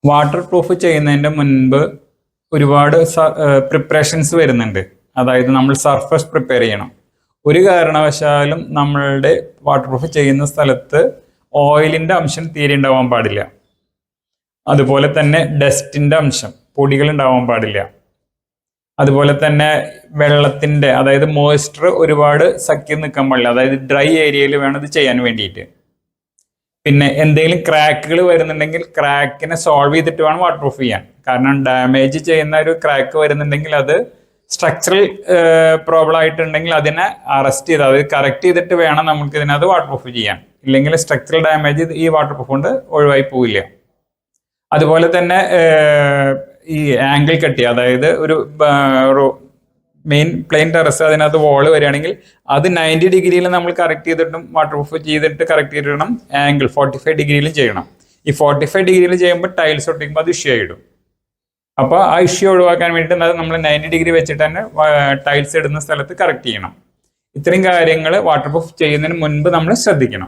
Water proof ചെയ്യുന്നതിൻ്റെ മുൻപ് ഒരുപാട് പ്രിപ്പറേഷൻസ് വരുന്നുണ്ട്. അതായത് നമ്മൾ സർഫസ് പ്രിപ്പയർ ചെയ്യണം. ഒരു കാരണവശാലും നമ്മളുടെ വാട്ടർ പ്രൂഫ് ചെയ്യുന്ന സ്ഥലത്ത് ഓയിലിൻ്റെ അംശം തീരെ ഉണ്ടാവാൻ പാടില്ല. അതുപോലെ തന്നെ ഡസ്റ്റിൻ്റെ അംശം, പൊടികൾ ഉണ്ടാവാൻ പാടില്ല. അതുപോലെ തന്നെ വെള്ളത്തിൻ്റെ, അതായത് മോയ്സ്ചർ ഒരുപാട് സഖ്യം നിൽക്കാൻ പാടില്ല. അതായത് ഡ്രൈ ഏരിയയിൽ വേണം ഇത് ചെയ്യാൻ വേണ്ടിയിട്ട്. പിന്നെ എന്തെങ്കിലും ക്രാക്കുകൾ വരുന്നുണ്ടെങ്കിൽ ക്രാക്കിനെ സോൾവ് ചെയ്തിട്ട് വേണം വാട്ടർ പ്രൂഫ് ചെയ്യാൻ. കാരണം ഡാമേജ് ചെയ്യുന്ന ഒരു ക്രാക്ക് വരുന്നുണ്ടെങ്കിൽ അത് സ്ട്രക്ചറൽ പ്രോബ്ലം ആയിട്ടുണ്ടെങ്കിൽ അതിനെ അറസ്റ്റ് ചെയ്ത്, അതായത് കറക്റ്റ് ചെയ്തിട്ട് വേണം നമുക്ക് ഇതിനകത്ത് വാട്ടർ പ്രൂഫ് ചെയ്യാൻ. ഇല്ലെങ്കിൽ സ്ട്രക്ചറൽ ഡാമേജ് ഈ വാട്ടർ പ്രൂഫ് കൊണ്ട് ഒഴിവായി പോവില്ല. അതുപോലെ തന്നെ ഈ ആംഗിൾ കട്ടി, അതായത് ഒരു മെയിൻ പ്ലെയിൻ ടെറസ് അതിനകത്ത് വോള് വരികയാണെങ്കിൽ അത് 90 ഡിഗ്രിയിൽ നമ്മൾ കറക്റ്റ് ചെയ്തിട്ടും വാട്ടർ പ്രൂഫ് ചെയ്തിട്ട് കറക്റ്റ് ചെയ്തിടണം. ആംഗിൾ 45 ഡിഗ്രിയിലും ചെയ്യണം. ഈ 45 ഡിഗ്രിയിൽ ചെയ്യുമ്പോൾ ടൈൽസ് ഒട്ടിക്കുമ്പോൾ അത് ഇഷ്യൂ ആയിടും. അപ്പോൾ ആ ഇഷ്യൂ ഒഴിവാക്കാൻ വേണ്ടിയിട്ട് നമ്മൾ 90 ഡിഗ്രി വെച്ചിട്ട് തന്നെ ടൈൽസ് ഇടുന്ന സ്ഥലത്ത് കറക്റ്റ് ചെയ്യണം. ഇത്രയും കാര്യങ്ങൾ വാട്ടർ പ്രൂഫ് ചെയ്യുന്നതിന് മുൻപ് നമ്മൾ ശ്രദ്ധിക്കണം.